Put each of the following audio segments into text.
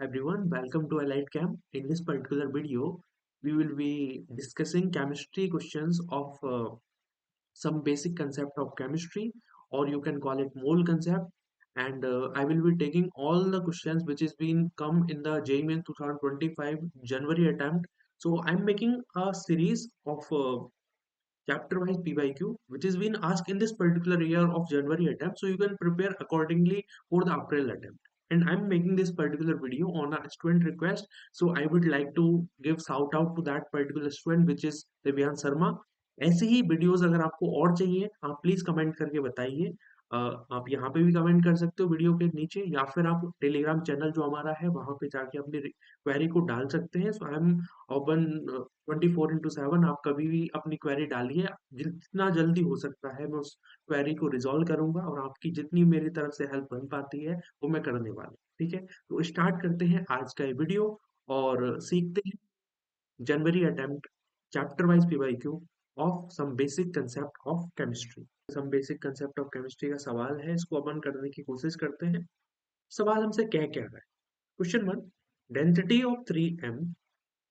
Hi everyone, welcome to Allied Camp. In this particular video, we will be discussing chemistry questions of some basic concept of chemistry, or you can call it mole concept. And I will be taking all the questions which is been come in the JMN 2025 January attempt. So I'm making a series of chapter wise PYQ, which is been asked in this particular year of January attempt. So you can prepare accordingly for the April attempt. And I'm making this particular video on a student request. So I would like to give shout out to that particular student, which is Divyan Sharma. ऐसे ही videos अगर आपको और चाहिए आप please comment करके बताइए। आप यहाँ पे भी कमेंट कर सकते हो वीडियो के नीचे, या फिर आप टेलीग्राम चैनल जो हमारा है वहां पे जाके अपनी क्वेरी को डाल सकते हैं। सो आई एम ओपन 24/7। आप कभी भी अपनी क्वेरी डालिए, जितना जल्दी हो सकता है मैं उस क्वेरी को रिजॉल्व करूंगा, और आपकी जितनी मेरी तरफ से हेल्प बन पाती है वो मैं करने वाला हूँ। ठीक है, तो स्टार्ट करते हैं आज का ये वीडियो और सीखते हैं January attempt chapter wise PYQ of some basic concept of chemistry. Some basic concept of chemistry का सवाल है, इसको अपन करने की कोशिश करते हैं। सवाल हमसे कह क्या रहा है? Question one, density of 3m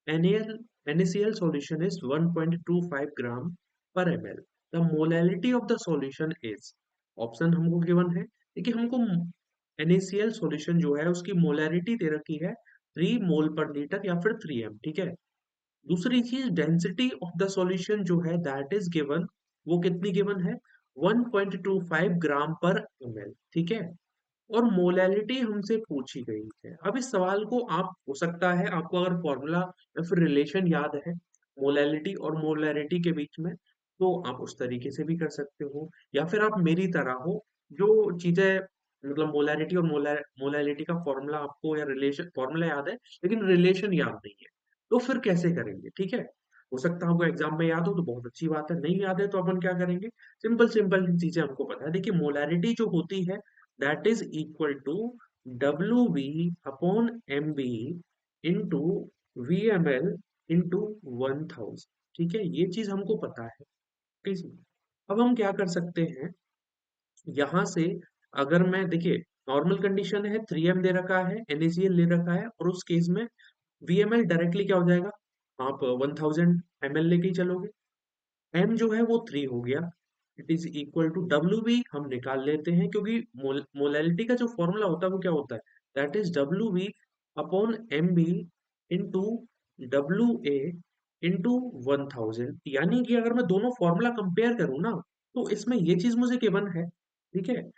NaL NaCl solution is 1.25 gram per ml. The molality of the solution is, option हमको गिवन है। देखिए हमको NaCl सॉल्यूशन जो है उसकी मोलैरिटी दे रखी है 3 मोल पर लीटर या फिर 3m। ठीक है, दूसरी चीज डेंसिटी ऑफ द सॉल्यूशन जो है दैट इज गिवन, वो कितनी गिवन है? 1.25 ग्राम पर ml। ठीक है, और मोलैलिटी हमसे पूछी गई है। अब इस सवाल को आप, हो सकता है आपको अगर फॉर्मूला या फिर रिलेशन याद है मोलैलिटी और मोलैरिटी के बीच में, तो आप उस तरीके से भी कर सकते हो, या फिर आप मेरी तरह हो जो चीजें, मतलब मोलैरिटी और मोलैलिटी का फॉर्मूला आपको या रिलेशन फॉर्मूला याद है लेकिन रिलेशन याद नहीं है, तो फिर कैसे करेंगे? ठीक है, हो सकता है आपको एग्जाम में याद हो तो बहुत अच्छी बात है, नहीं याद है तो अपन क्या करेंगे? सिंपल सिंपल चीजें हमको पता है। देखिए मोलैरिटी जो होती है that is equal to WV upon MB into VML into 1000। ठीक है, ये चीज हमको पता है। ठीक है, अब हम क्या कर सकते हैं यहां से? अगर मैं, देखिए नॉर्मल कंडीशन है 3m दे रखा है, NaCl ले रखा है, और उस केस में VML डायरेक्टली क्या हो जाएगा? आप 1000 ml लेके ही चलोगे। m जो है वो 3 हो गया, it is equal to W B हम निकाल लेते हैं, क्योंकि मोलैलिटी का जो फॉर्मूला होता है वो क्या होता है? That is W B upon M B into W A into 1000। यानी कि अगर मैं दोनों फॉर्मूला कंपेयर करूं ना, तो इसमें ये चीज मुझे गिवन है। ठीक है,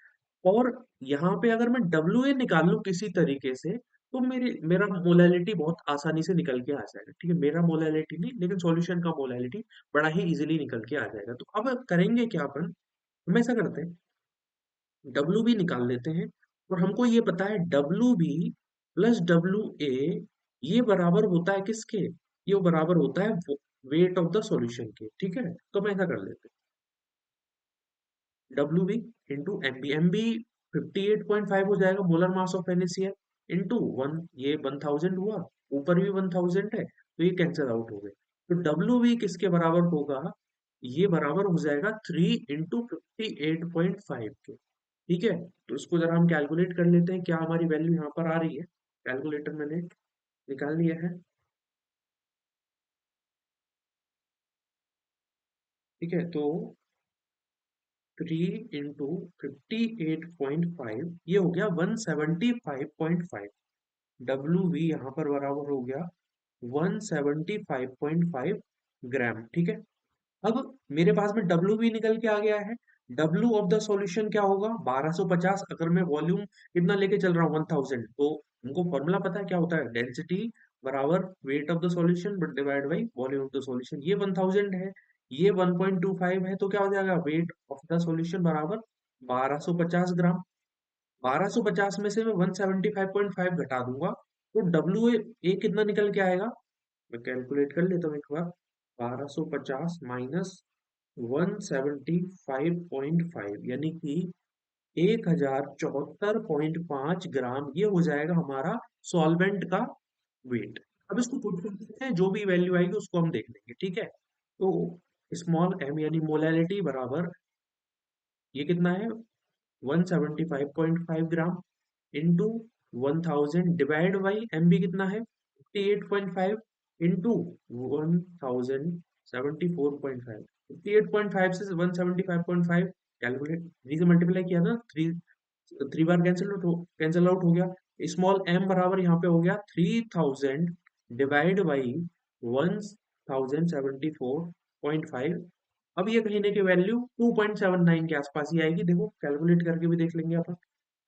और यहाँ पे अगर मैं डब्ल्यू ए निकाल लूं किसी तरीके से, तो मेरा मोलैलिटी बहुत आसानी से निकल के आ जाएगा। ठीक है, मेरा मोलैलिटी नहीं लेकिन सॉल्यूशन का मोलैलिटी बड़ा ही इजीली निकल के आ जाएगा। तो अब करेंगे क्या अपन? हम ऐसा करते हैं, डब्ल्यू बी निकाल लेते हैं, और हमको ये पता है W B plus W A ये बराबर होता है किसके? ये बराबर होता है वेट ऑफ द सॉल्यूशन के। ठीक है, तो हम ऐसा कर लेते हैं, W B into M B 58.5 हो जाएगा molar mass of NaCl into one, ये 1000 हुआ, ऊपर भी 1000 है तो ये कैंसिल आउट हो गए। तो डब्ल्यू बी किसके बराबर होगा? ये बराबर हो जाएगा 3 इंटू 58.5 के। ठीक है, तो इसको जरा हम कैलकुलेट कर लेते हैं, क्या हमारी वैल्यू यहाँ पर आ रही है। कैलकुलेटर मैंने निकाल लिया है। ठीक है, तो 3 इंटू 58.5 ये हो गया 175.5। डब्ल्यू वी यहाँ पर बराबर हो गया 175.5 ग्राम। ठीक है, अब मेरे पास में डब्ल्यू भी निकल के आ गया है। डब्ल्यू ऑफ द सॉल्यूशन क्या होगा? 1250। अगर मैं वॉल्यूम कितना लेके चल रहा हूँ 1000, तो हमको फॉर्मूला पता है क्या होता है? डेंसिटी बराबर weight of the solution but divide by volume of the solution. ये 1000 है, ये 1.25 है, तो क्या हो जाएगा? वेट ऑफ द सॉल्यूशन बराबर 1250 ग्राम। 1250 में से मैं 175.5 घटा दूंगा, तो डब्ल्यू ए कितना निकल के आएगा? मैं कैलकुलेट कर लेता हूँ एक बार। 1250 माइनस 175.5 यानी कि 1074.5 ग्राम, ये हो जाएगा हमारा सॉल्वेंट का वेट। अब इसको पुट कर देते हैं, जो भी वैल्यू आएगी उसको हम देख लेंगे। ठीक है, तो स्मॉल एम यानी मोलैलिटी बराबर, ये कितना है? 175.5 gram into 1000 divide by MB कितना है 58.5 इंटू 1074.5। 58.5 से 175.5 कैलकुलेट, थ्री से मल्टीप्लाई किया ना, थ्री थ्री बार कैंसिल आउट हो गया। स्मॉल एम बराबर यहाँ पे हो गया 3000 डिवाइड बाई 1074.5। अब ये कहने की वैल्यू 2.79 के आसपास ही आएगी। देखो कैलकुलेट करके भी देख लेंगे अपन।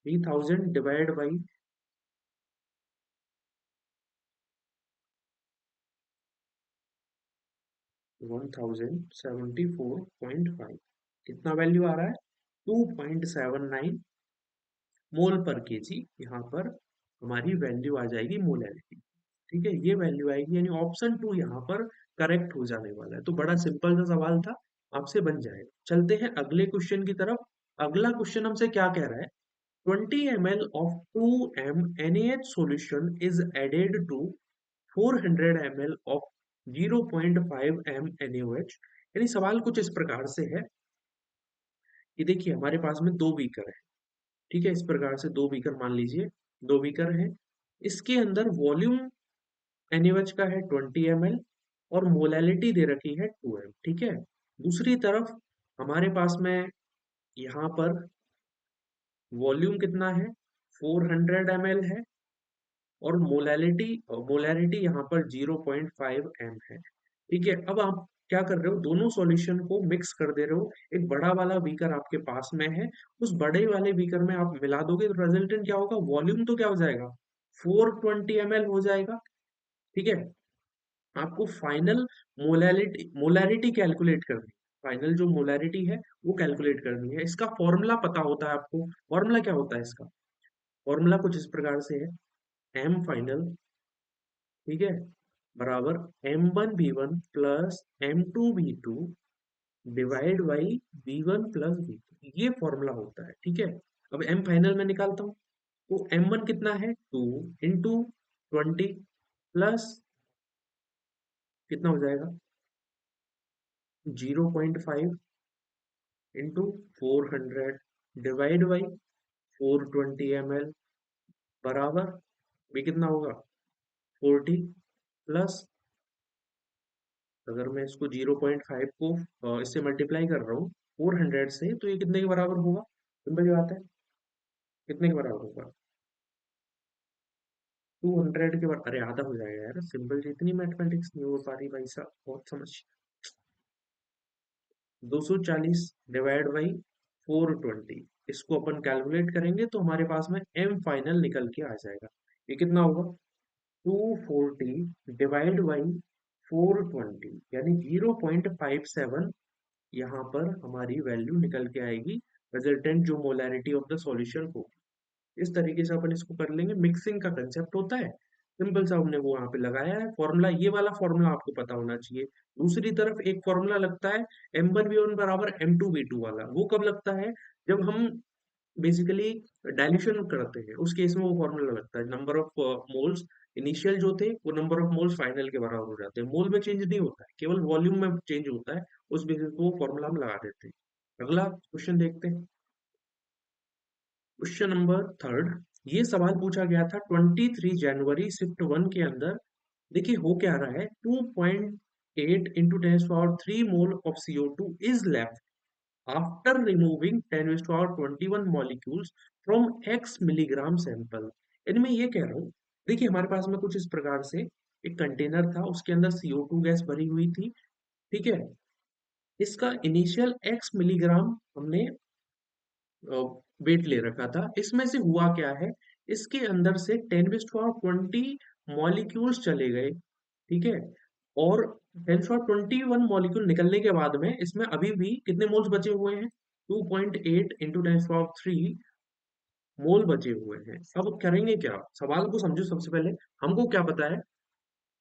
3000 डिवाइड बाई 1074.5 कितना वैल्यू आ रहा है 2.79 मोल पर केजी। यहाँ पर हमारी वैल्यू आ जाएगी मोलैलिटी। ठीक है, ये वैल्यू आएगी, यानी ऑप्शन टू यहाँ पर करेक्ट हो जाने वाला है। तो बड़ा सिंपल सा सवाल था, आपसे बन जाएगा। चलते हैं अगले क्वेश्चन की तरफ। अगला क्वेश्चन हमसे क्या कह रहा है, 20 ml of 2m NaH solution is added to 400 ml of 0.5 m NaOH। यानी सवाल कुछ इस प्रकार से है कि देखिए हमारे पास में दो बीकर है। ठीक है, इस प्रकार से दो बीकर मान लीजिए, दो बीकर है, इसके अंदर वॉल्यूम NaOH का है 20 ml और मोलैलिटी दे रखी है 2m। ठीक है, दूसरी तरफ हमारे पास में यहाँ पर वॉल्यूम कितना है 400 ml है और मोलैलिटी यहाँ पर 0.5 m है। ठीक है, अब आप क्या कर रहे हो, दोनों सॉल्यूशन को मिक्स कर दे रहे हो। एक बड़ा वाला बीकर आपके पास में है, उस बड़े वाले बीकर में आप मिला दोगे तो रिजल्टेंट क्या होगा, वॉल्यूम तो क्या हो जाएगा 420 ml हो जाएगा। ठीक है, आपको फाइनल मोलैरिटी कैलकुलेट करनी है। फाइनल जो मोलैरिटी है वो कैलकुलेट करनी है। इसका फॉर्मूला पता होता है आपको। फॉर्मूला क्या होता है इसका, फॉर्मूला कुछ इस प्रकार से है, एम फाइनल, ठीक है, बराबर M1V1 plus M2V2 divide by V1 plus V2। ये फॉर्मूला होता है। ठीक है, अब M फाइनल में निकालता हूँ, तो M1 कितना है 2 इंटू 20 प्लस कितना हो जाएगा 0.5 इंटू 400 डिवाइड बाई 420 ml बराबर भी कितना होगा 40 प्लस, अगर मैं इसको 0.5 को इससे मल्टीप्लाई कर रहा हूँ 400 से, तो ये कितने के बराबर होगा, सिंपल सी बात है, कितने के बराबर होगा 200 के बराबर। अरे आधा हो जाएगा यार, सिंपल जी, इतनी मैथमेटिक्स नहीं हो पा रही भाई साहब, बहुत समझ। 240 डिवाइड बाई 420, इसको अपन कैलकुलेट करेंगे तो हमारे पास में एम फाइनल निकल के आ जाएगा। ये कितना होगा 240 डिवाइड बाई 420, यानी 0.57 यहाँ पर हमारी वैल्यू निकल के आएगी, रिजल्टेंट जो मोलैरिटी ऑफ द सॉल्यूशन हो। इस तरीके से अपन इसको कर लेंगे। मिक्सिंग का कंसेप्ट होता है, सिंपल सा हमने वो यहाँ पे लगाया है फॉर्मूला। ये वाला फॉर्मूला आपको पता होना चाहिए। दूसरी तरफ एक फॉर्मूला लगता है M1V1 बराबर M2V2 वाला। वो कब लगता है, जब हम बेसिकली डाइल्यूशन करते हैं, उस केस में वो फॉर्मूला लगता है। नंबर ऑफ मोल्स इनिशियल जो थे वो नंबर ऑफ मोल्स फाइनल के बराबर हो जाते हैं। मोल में चेंज नहीं होता है, केवल वॉल्यूम में चेंज होता है। उस बेसिस पे वो फॉर्मूला हम लगा देते हैं। अगला क्वेश्चन देखते हैं, क्वेश्चन नंबर थर्ड। ये सवाल पूछा गया था 23 जनवरी शिफ्ट वन के अंदर। देखिए हो क्या रहा है, 2.8 into 10 to 3 mole of CO2 is left after removing 10 to 21 molecules from x milligram sample. यानी मैं ये कह रहा हूँ, देखिए हमारे पास में कुछ इस प्रकार से एक कंटेनर था, उसके अंदर CO2 गैस भरी हुई थी। ठीक है, इसका इनिशियल x मिलीग्राम हमने वेट ले रखा था। इसमें से हुआ क्या है, इसके अंदर से 10 to 20 मॉलिक्यूल्स चले गए। ठीक है, और 10 to 21 मॉलिक्यूल निकलने के बाद में इसमें अभी भी कितने मोल्स बचे हुए हैं, 2.8 इंटू 10 to 3 मोल बचे हुए हैं। अब करेंगे क्या, सवाल को समझो। सबसे पहले हमको क्या पता है,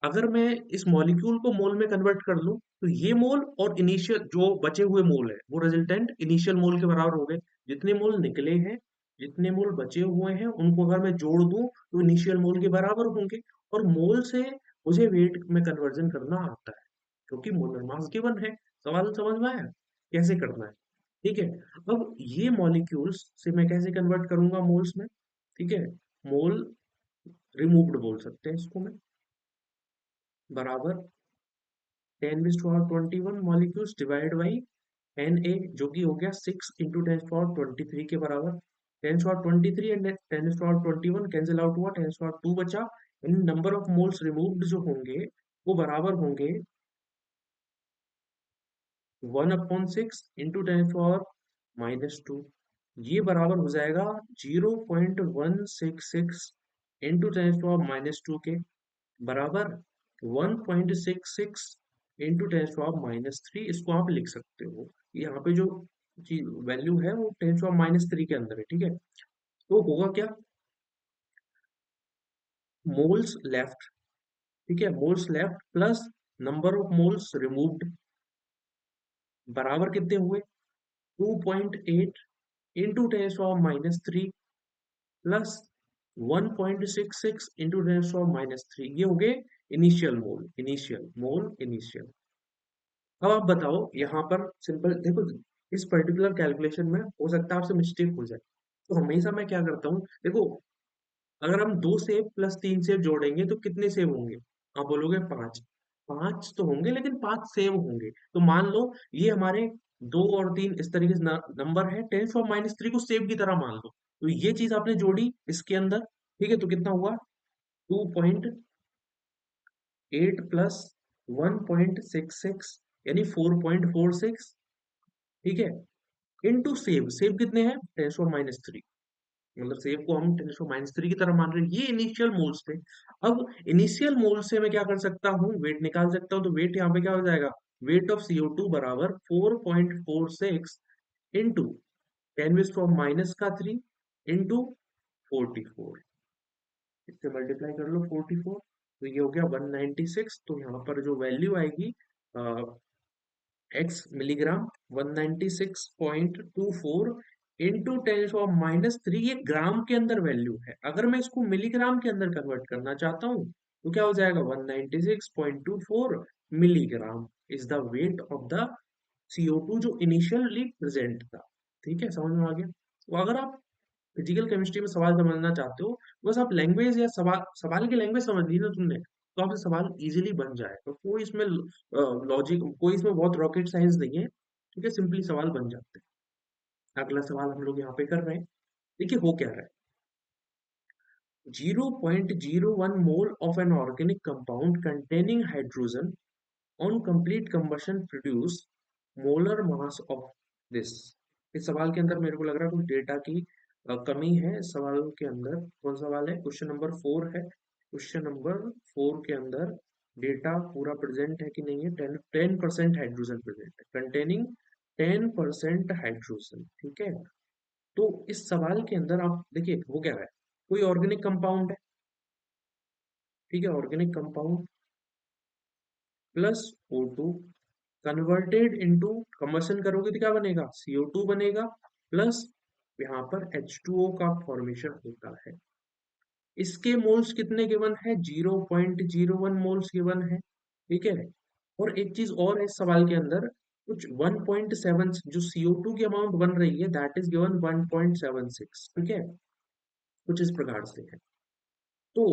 अगर मैं इस मॉलिक्यूल को मोल में कन्वर्ट कर लूं, तो ये मोल और इनिशियल जो बचे हुए मोल है वो रिजल्टेंट इनिशियल मोल के बराबर हो गए। जितने मोल निकले हैं, जितने मोल बचे हुए हैं, उनको अगर मैं जोड़ दूं तो इनिशियल मोल के बराबर होंगे। और मोल से मुझे वेट में कन्वर्जन करना आता है, क्योंकि मोलर मास गिवन है। सवाल समझ में आया कैसे करना है। ठीक है, अब ये मॉलिक्यूल्स से मैं कैसे कन्वर्ट करूंगा मोल्स में। ठीक है, मोल रिमूव्ड बोल सकते हैं इसको मैं, बराबर 10⁻21 मॉलिक्यूल्स डिवाइड बाई Na, जो कि हो गया 6 × 10⁻23 के बराबर। 10⁻23 एंड 10⁻21 कैंसिल आउट हुआ, 10⁻2 बचा। इन नंबर ऑफ मोल्स रिमूव्ड जो होंगे वो बराबर होंगे 1/6 × 10⁻², ये बराबर हो जाएगा 0.166 × 10⁻² के बराबर 1.66 × 10⁻³ इसको आप लिख सकते हो। यहाँ पे जो वैल्यू है वो 10⁻³ के अंदर है, ठीक है। तो होगा क्या, मोल्स लेफ्ट, ठीक है, moles left plus number of moles removed बराबर कितने हुए, 2.8 × 10⁻³ प्लस 1.66 × 10⁻³, ये हो गए इनिशियल। अब आप बताओ यहाँ पर सिंपल देखो, इस पर्टिकुलर कैलकुलेशन में हो सकता है आपसे मिस्टेक हो जाए, तो हमेशा मैं क्या करता हूँ, देखो अगर हम 2 सेव प्लस 3 सेव जोड़ेंगे तो कितने सेव होंगे, आप बोलोगे 5। 5 तो होंगे लेकिन 5 सेव होंगे, तो मान लो ये हमारे 2 और 3 इस तरीके से नंबर है, 10⁻³ को सेव की तरह मान लो, तो ये चीज आपने जोड़ी इसके अंदर, ठीक है, तो कितना हुआ 2.8 प्लस 1.66 यानी 4.46, ठीक है, इनटू सेव, सेव कितने हैं 10⁻³, मतलब सेव को हम 10⁻³ की तरह मान रहे हैं, ये इनिशियल मोल्स थे। अब इनिशियल मोल से मैं क्या कर सकता हूँ, वेट निकाल सकता हूँ, तो वेट यहाँ पे क्या हो जाएगा, वेट ऑफ CO2 बराबर 4.46 इंटू 10⁻³ इंटू 44, इससे मल्टीप्लाई कर लो 44, तो ये हो गया 196, तो यहाँ पर जो वैल्यू आएगी x मिलीग्राम 196.24 इंटू 10⁻³ ये ग्राम के अंदर वैल्यू है। अगर मैं इसको मिलीग्राम के अंदर कन्वर्ट करना चाहता हूँ तो क्या हो जाएगा 196.24 milligram is the weight of the CO2 जो इनिशियली प्रेजेंट था। ठीक है, समझ में आ गया। तो अगर आप फिजिकल केमिस्ट्री में सवाल समझना चाहते हो, बस आप लैंग्वेज या सवाल की लैंग्वेज समझ ली ना तुमने, तो आपसे सवाल इजीली बन जाएगा। कोई इसमें लॉजिक, कोई इसमें बहुत रॉकेट साइंस नहीं है, ठीक है, सिंपली सवाल बन जाते हैं। अगला सवाल हम लोग यहाँ पे कर रहे हैं, देखिए हो क्या रहा है, 0.01 mole of an organic compound containing hydrogen on complete combustion produce molar mass of this. इस सवाल के अंदर मेरे को लग रहा है कुछ डेटा की कमी है। इस सवाल के अंदर कौन सा सवाल है, क्वेश्चन नंबर 4 है। क्वेश्चन नंबर 4 के अंदर डेटा पूरा प्रेजेंट है कि नहीं है, 10% हाइड्रोजन प्रेजेंट है, कंटेनिंग 10% हाइड्रोजन, ठीक है। तो इस सवाल के अंदर आप देखिए हो क्या रहा है, कोई ऑर्गेनिक कंपाउंड है, ठीक है, organic compound plus O2 converted into, combustion करोगे तो क्या बनेगा CO2 बनेगा, प्लस यहाँ पर H2O का फॉर्मेशन होता है। इसके मोल्स कितने गिवन है, 0.01 मोल्स गिवन है, ठीक है। और एक चीज और है इस सवाल के अंदर, कुछ 1.7 जो CO2 की अमाउंट बन रही है दैट इज गिवन 1.76, ठीक है, कुछ इस प्रकार से है। तो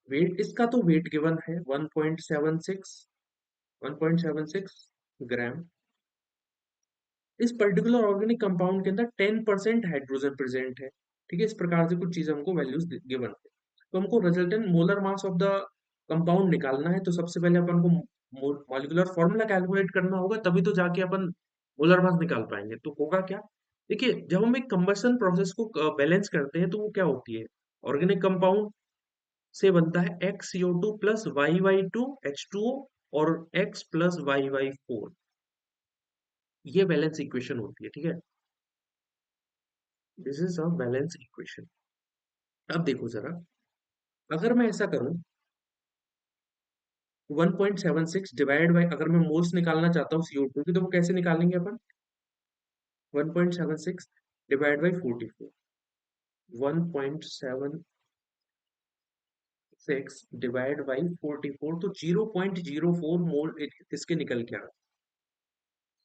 वेट, इसका तो वेट गिवन है 1.76 ग्राम। इस पर्टिकुलर ऑर्गेनिक कंपाउंड के अंदर 10% हाइड्रोजन प्रेजेंट है, ठीक है, इस प्रकार से कुछ चीज हमको वैल्यूज गिवन है। तो हमको resultant molar mass of the compound निकालना है, तो सबसे पहले अपन को मॉलिक्यूलर फॉर्मूला कैलकुलेट करना होगा, तभी तो जाके अपन मोलर मास निकाल पाएंगे। तो होगा क्या, देखिए जब हम एक कंबशन प्रोसेस को बैलेंस करते हैं तो वो क्या होती है, ऑर्गेनिक कंपाउंड से बनता है XCO2 प्लस YY2 H2O और X प्लस YY4, ये बैलेंस इक्वेशन होती है, ठीक है, this is a balance equation. अब देखो जरा, अगर मैं ऐसा करूं 1.76 डिवाइड बाय, अगर मैं मोल्स निकालना चाहता हूँ CO2 की, तो वो कैसे निकालेंगे अपन, 1.76 डिवाइड बाय 44, 1.76 डिवाइड बाय 44, तो 0.04 मोल इसके निकल के आ।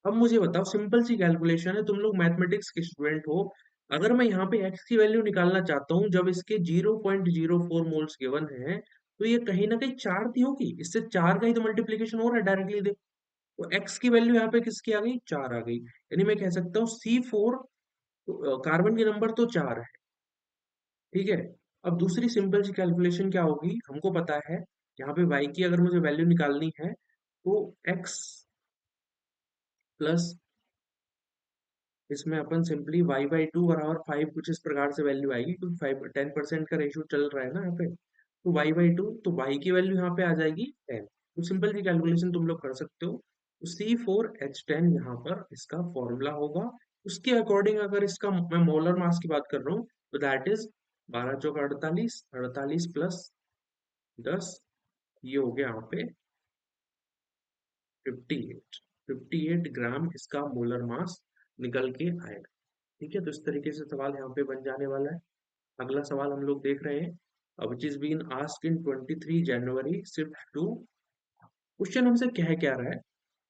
अब मुझे बताओ, सिंपल सी कैलकुलेशन है, तुम लोग मैथमेटिक्स के स्टूडेंट हो, अगर मैं यहाँ पे x की वैल्यू निकालना चाहता हूँ जब इसके 0.04 मोल्स गिवन है, तो ये कहीं ना कहीं 4 दी होगी, इससे 4 का ही तो मल्टीप्लीकेशन हो रहा है डायरेक्टली। देखो तो x की वैल्यू यहाँ पे किसकी आ गई, 4 आ गई, यानी मैं कह सकता हूँ C4, कार्बन के नंबर तो 4 है, ठीक है। अब दूसरी सिंपल सी कैलकुलेशन क्या होगी, हमको पता है यहाँ पे y की अगर मुझे वैल्यू निकालनी है तो x प्लस, इसमें अपन सिंपली y/2 = 5 कुछ इस प्रकार से वैल्यू आएगी, क्योंकि 10% का रेशियो चल रहा है ना यहाँ पे। तो y/2, तो y की वैल्यू यहाँ पे आ जाएगी 10। तो सिंपल सी कैलकुलेशन तुम लोग कर सकते हो। तो C4H10 यहाँ पर इसका फॉर्मूला होगा। उसके अकॉर्डिंग अगर इसका मैं मोलर मास की बात कर रहा हूँ, तो दैट इज 12 चौक 48, 48 प्लस 10, ये हो गया यहाँ पे 58। 58 ग्राम इसका मोलर मास निकल के आएगा। ठीक है, तो इस तरीके से सवाल यहाँ पे बन जाने वाला है। अगला सवाल हम लोग देख रहे हैं, which is been asked in 23 January shift two. Question हमसे कह क्या रहा है,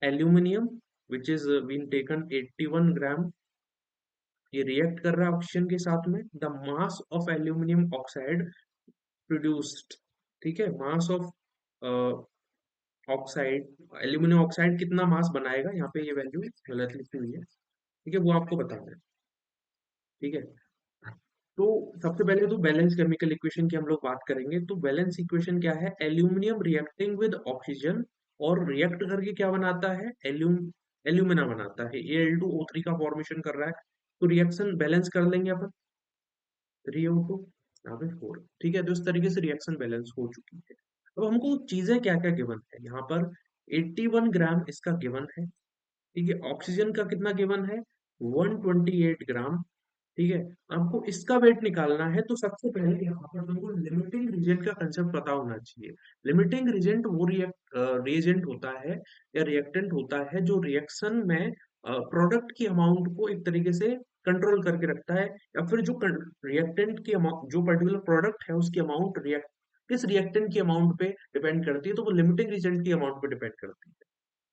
aluminium which is been taken 81 gram, ये रिएक्ट कर रहा है ऑक्सीजन के साथ में। The mass of aluminium oxide produced, ठीक है, mass of oxide, aluminium oxide कितना मास बनाएगा, यहाँ पे ये वैल्यू गलत लिखी हुई है, ठीक है, वो आपको बताना है, ठीक है। तो सबसे पहले तो बैलेंस केमिकल इक्वेशन की हम लोग बात करेंगे। तो बैलेंस इक्वेशन क्या है, एल्यूमिनियम रिएक्टिंग विद ऑक्सीजन, और रिएक्ट करके क्या बनाता है, एल्यूमिना बनाता है, Al2O3 का फॉर्मेशन कर रहा है। तो रिएक्शन बैलेंस कर लेंगे अपन, 3O2 यहाँ पे 4, ठीक है। तो इस तरीके से रिएक्शन बैलेंस हो चुकी है। अब हमको चीजें क्या क्या गिवन है, यहाँ पर 81 ग्राम इसका गिवन है, ठीक है। ऑक्सीजन का कितना गिवन है, 128 ग्राम, ठीक है। आपको इसका वेट निकालना है, तो सबसे पहले यहाँ पर तुमको लिमिटिंग रिएजेंट का कंसेप्ट पता होना चाहिए। लिमिटिंग रिएजेंट वो रिएजेंट होता है या रिएक्टेंट होता है जो रिएक्शन में प्रोडक्ट की अमाउंट को एक तरीके से कंट्रोल करके रखता है, या फिर जो रिएक्टेंट की अमाउंट, जो पर्टिकुलर प्रोडक्ट है उसकी अमाउंट रिएक्ट किस रिएक्टेंट की अमाउंट पे डिपेंड करती है, तो वो लिमिटिंग रिएजेंट की अमाउंट पे डिपेंड करती है।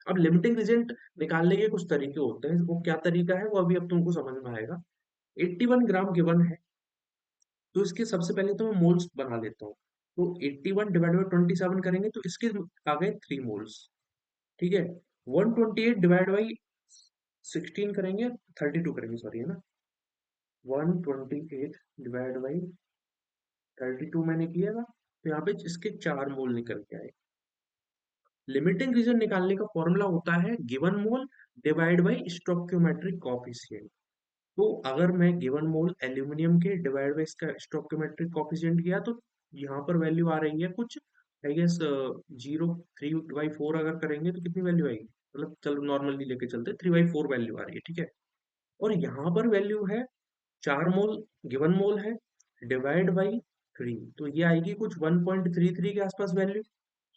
अब लिमिटिंग रिएजेंट निकालने के कुछ तरीके होते हैं, वो क्या तरीका है वो अभी अब तुमको समझ में आएगा। 81 ग्राम गिवन है, तो इसके सबसे पहले तो मैं मोल्स बना लेता हूँ। तो 81 डिवाइड बाई 27 करेंगे तो इसके आ गए 3 मोल्स, ठीक है। 128 डिवाइड बाई 16 करेंगे, 32 करेंगे, सॉरी, है ना। 128 डिवाइड बाई 32 मैंने किया था, तो यहाँ पे इसके 4 मोल निकल के आए। लिमिटिंग रीजन निकालने का फॉर्मूला होता है given mole divide by stoichiometric coefficient. तो अगर मैं गिवन मोल एल्यूमिनियम के डिवाइड बाई इसका स्टोइकियोमेट्रिक कोएफिशिएंट किया, तो यहाँ पर वैल्यू आ रही है कुछ, आई गेस 0.3/4 अगर करेंगे तो कितनी वैल्यू आएगी, मतलब चलो नॉर्मली लेके चलते, 3/4 वैल्यू आ रही है, ठीक है। और यहाँ पर वैल्यू है 4 मोल, गिवन मोल है, डिवाइड बाई 3, तो ये आएगी कुछ 1.33 के आसपास वैल्यू।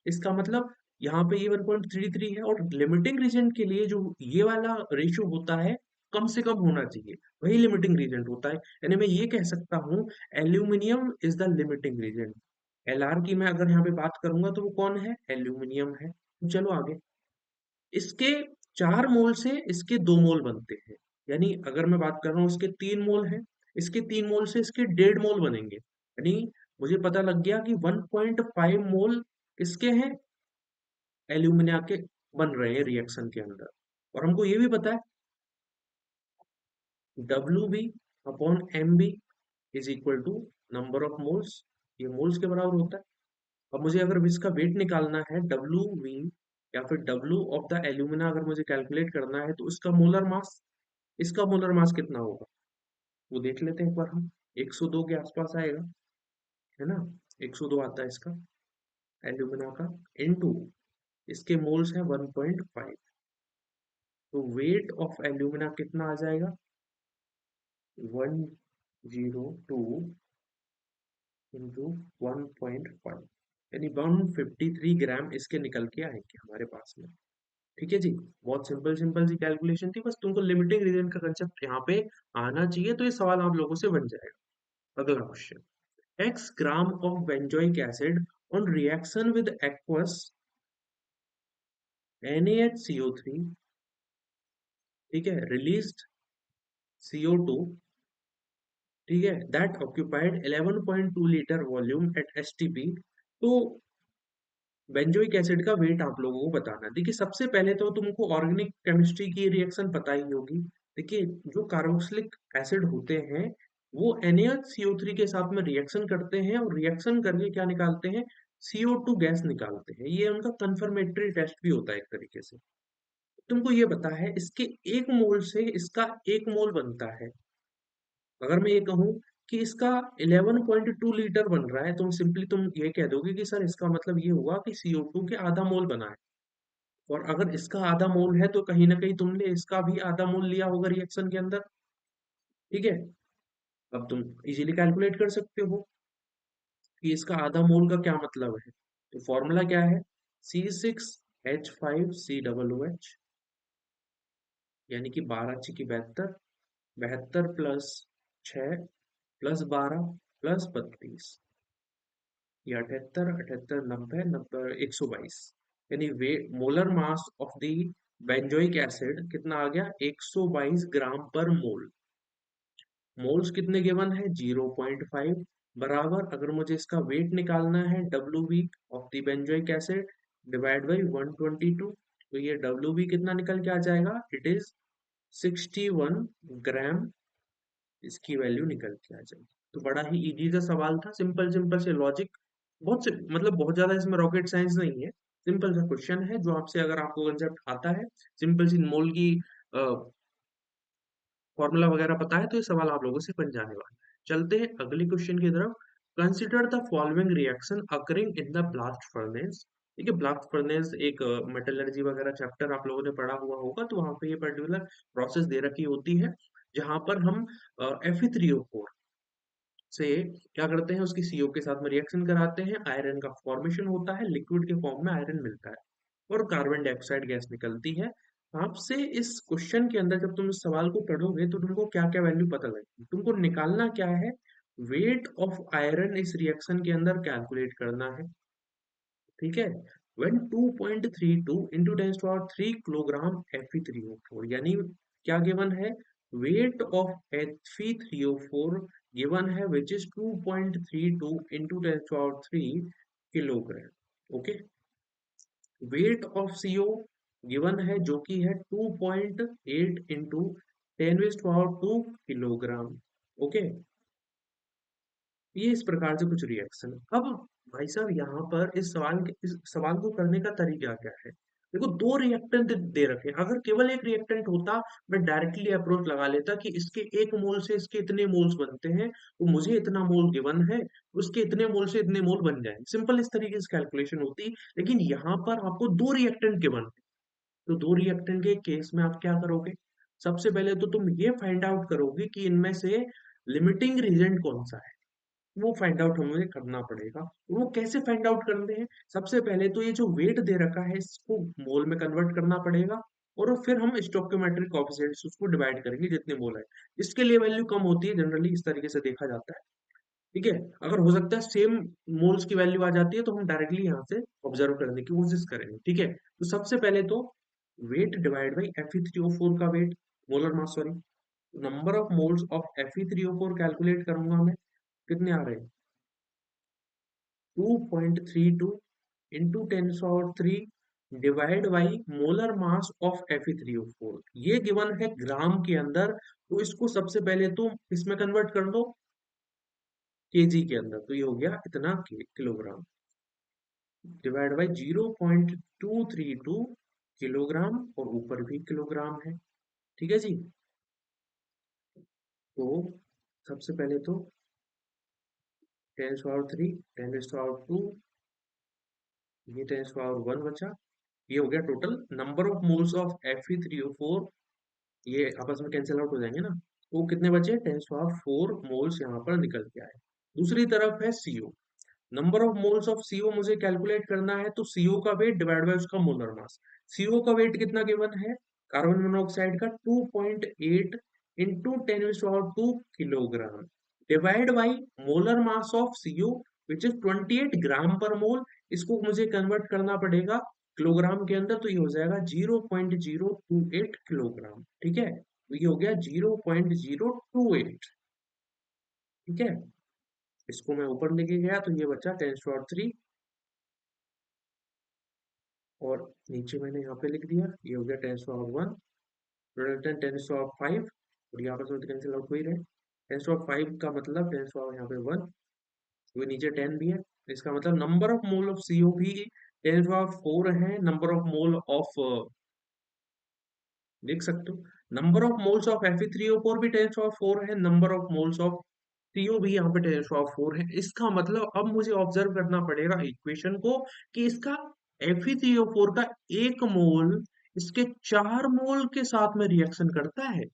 इसका मतलब यहाँ पे ये 1.33 है, और लिमिटिंग रीजन के लिए जो ये वाला रेशियो होता है कम से कम होना चाहिए, वही लिमिटिंग रीजन होता है। यानी मैं ये कह सकता हूँ aluminium is the limiting reagent. L R की मैं अगर यहाँ पे बात करूंगा तो वो कौन है, एल्यूमिनियम है। तो चलो आगे, इसके 4 मोल से इसके 2 मोल बनते हैं, यानी अगर मैं बात कर रहा हूँ इसके 3 मोल है, इसके 3 मोल से इसके 1.5 मोल बनेंगे, यानी मुझे पता लग गया कि 1.5 मोल इसके हैं, एल्यूमिना के बन रहे हैं रिएक्शन के अंदर। और हमको ये भी पता है WB/MB is equal to number of moles, ये मोल्स के बराबर होता है। अब मुझे अगर इसका वेट निकालना है, WV या फिर W ऑफ द एल्यूमिना अगर मुझे कैलकुलेट करना है, तो इसका मोलर मास, इसका मोलर मास कितना होगा वो देख लेते हैं एक बार हम। 102 के आसपास आएगा, है ना, 102 आता है इसका एल्यूमिना का, इनटू इसके मोल्स है 1.5, तो वेट ऑफ एल्यूमिना कितना आ जाएगा, 102 इंटू 1.5, यानी 153 ग्राम इसके निकल के आएंगे हमारे पास में। ठीक है जी, बहुत सिंपल सिंपल सी कैलकुलेशन थी, बस तुमको लिमिटिंग रीजन का कंसेप्ट यहाँ पे आना चाहिए, तो ये सवाल आप लोगों से बन जाएगा। अगला question, x gram of benzoic acid on reaction with aqueous NaHCO3, ठीक है, रिलीज्ड CO2 ठीक है, that occupied 11.2 litre volume at STP. तो बेंजोइक एसिड का वेट आप लोगों को बताना है। देखिए सबसे पहले तो तुमको ऑर्गेनिक केमिस्ट्री की रिएक्शन पता ही होगी। देखिए जो कार्बोक्सिलिक एसिड होते हैं वो NaCO3 के साथ में रिएक्शन करते हैं और रिएक्शन करके क्या निकालते हैं, CO2 गैस निकालते हैं। ये उनका कंफर्मेटरी टेस्ट भी होता है एक तरीके से। तुमको ये पता है इसके एक मोल से इसका एक मोल बनता है। अगर मैं ये कहूँ कि इसका 11.2 लीटर बन रहा है तो सिंपली तुम ये कह दोगे कि सर इसका मतलब ये हुआ कि CO2 के आधा मोल बना है। और अगर इसका आधा मोल है तो कहीं ना कहीं तुमने इसका भी आधा मोल लिया होगा रिएक्शन के अंदर। ठीक है, अब तुम इजीली कैलकुलेट कर सकते हो कि इसका आधा मोल का क्या मतलब है। तो फॉर्मूला क्या है, C6H5COOH, यानी कि 12×6 = 72, 72 प्लस 6 प्लस 12 प्लस 32, ये 78, 78, 90, 90, 122, यानी वे molar mass of the benzoic acid कितना आ गया, 122 ग्राम पर मोल। मोल्स कितने गिवन है, 0.5, बराबर अगर मुझे इसका वेट निकालना है WB of the benzoic acid divide by 122, तो ये WB कितना निकल के आ जाएगा, इट इज 61 ग्राम, इसकी वैल्यू निकल के आ जाएगी। तो बड़ा ही इजी सा सवाल था, सिंपल सिंपल से लॉजिक, बहुत से मतलब बहुत ज्यादा इसमें रॉकेट साइंस नहीं है। सिंपल सा क्वेश्चन है जो आपसे अगर आपको कंसेप्ट आता है, सिंपल सी मोल की फॉर्मूला वगैरह पता है तो ये सवाल आप लोगों से बन जाने वाला है। चलते हैं अगले क्वेश्चन की तरफ। Consider the following reaction occurring in the blast furnace. देखिए ब्लास्ट फर्नेस एक मेटलर्जी वगैरह चैप्टर आप लोगों ने पढ़ा हुआ होगा, तो वहां पे ये पर्टिकुलर प्रोसेस दे रखी होती है जहां पर हम Fe3O4 से क्या करते हैं, उसकी CO के साथ में रिएक्शन कराते हैं, आयरन का फॉर्मेशन होता है, लिक्विड के फॉर्म में आयरन मिलता है और कार्बन डाइऑक्साइड गैस निकलती है। आपसे इस क्वेश्चन के अंदर जब तुम इस सवाल को पढ़ोगे तो तुमको क्या क्या वैल्यू पता लगेगी, तुमको निकालना क्या है, वेट ऑफ आयरन इस रिएक्शन के अंदर कैलकुलेट करना है। ठीक है, when 2.32 into 10 to power 3 kilogram Fe3O4, यानी क्या गिवन है, वेट ऑफ Fe3O4 गिवन है which is 2.32 into 10 to power 3 kilogram. Okay, weight of CO given है जो कि है 2.8 into 10⁻²2 किलोग्राम। ओके, ये इस प्रकार से कुछ रिएक्शन। अब भाई साहब यहाँ पर इस सवाल को करने का तरीका क्या है, देखो दो रिएक्टेंट दे रखे हैं, अगर केवल एक रिएक्टेंट होता मैं डायरेक्टली अप्रोच लगा लेता कि इसके एक मोल से इसके इतने मोल्स बनते हैं, तो मुझे इतना मोल गिवन है, उसके इतने मोल से इतने मोल बन जाए, सिंपल इस तरीके से कैलकुलेशन होती। लेकिन यहाँ पर आपको दो रिएक्टेंट गिवन है, तो दो रिएक्टेंट के केस में आप क्या करोगे, सबसे पहले तो तुम ये फाइंड आउट करोगे कि इनमें से लिमिटिंग रीजेंट कौन सा है, वो फाइंड आउट हमें करना पड़ेगा। वो कैसे फाइंड आउट करते हैं, सबसे पहले तो ये जो वेट दे रखा है इसको मोल में कन्वर्ट करना पड़ेगा और फिर हम स्टोइकोमेट्रिक कोएफिशिएंट्स उसको डिवाइड करेंगे जितने मोल है। इसके लिए वैल्यू कम होती है जनरली, इस तरीके से देखा जाता है। ठीक है, अगर हो सकता है सेम मोल्स की वैल्यू आ जाती है तो हम डायरेक्टली यहाँ से ऑब्जर्व करने की कोशिश करेंगे। ठीक है, तो सबसे पहले तो वेट डिवाइड बाई Fe3O4 का weight, molar mass sorry, number of moles of Fe3O4 calculate करूंगा मैं, कितने आ रहे हैं, 2.32 into 10⁻³ divide by molar mass of Fe3O4, ये गिवन है ग्राम के अंदर, तो इसको सबसे पहले तो इसमें कन्वर्ट कर दो केजी के अंदर, तो ये हो गया इतना किलोग्राम, डिवाइड बाई 0.232 किलोग्राम, और ऊपर भी किलोग्राम है। ठीक है जी, तो सबसे पहले तो 10⁻³ 10⁻², ये 10⁻1 बचा, ये हो गया total number of moles of Fe3O4, ये आपस में कैंसिल आउट हो जाएंगे ना, तो कितने बचे, 10⁻4 मोल्स यहाँ पर निकल के आए। दूसरी तरफ है CO, number of moles of CO मुझे कैलकुलेट करना है, तो CO का वेट डिवाइड बाय उसका मोलर मास। CO का वेट कितना गिवन है, कार्बन मोनोऑक्साइड का 2.8 into 10⁻² kilogram, divide by molar mass of CO which is 28 ग्राम पर मोल, इसको मुझे कन्वर्ट करना पड़ेगा किलोग्राम के अंदर, तो ये हो जाएगा 0.028 किलोग्राम। ठीक है, तो ये हो गया 0.028। ठीक है, इसको मैं ऊपर लेके गया तो ये बचा 10⁻³ और नीचे मैंने यहाँ पे लिख दिया, ये हो गया 10⁻⁻1, रिजल्टेंट 10⁻⁵ और यहाँ पर से कैंसिल आउट हो ही रहे। 10⁻⁵ का मतलब 10 यहाँ पे 1, वो नीचे 10 भी है, इसका मतलब number of mole of CO भी 10⁻⁴ है, नंबर ऑफ मोल ऑफ देख सकते हो, number of moles of Fe3O4 भी 10⁻⁴ है, number of moles of CO भी यहाँ पे 10⁻⁴ है। इसका मतलब अब मुझे ऑब्जर्व करना पड़ेगा इक्वेशन को कि इसका Fe3O4 का 1 मोल इसके 4 मोल के साथ में रिएक्शन करता है।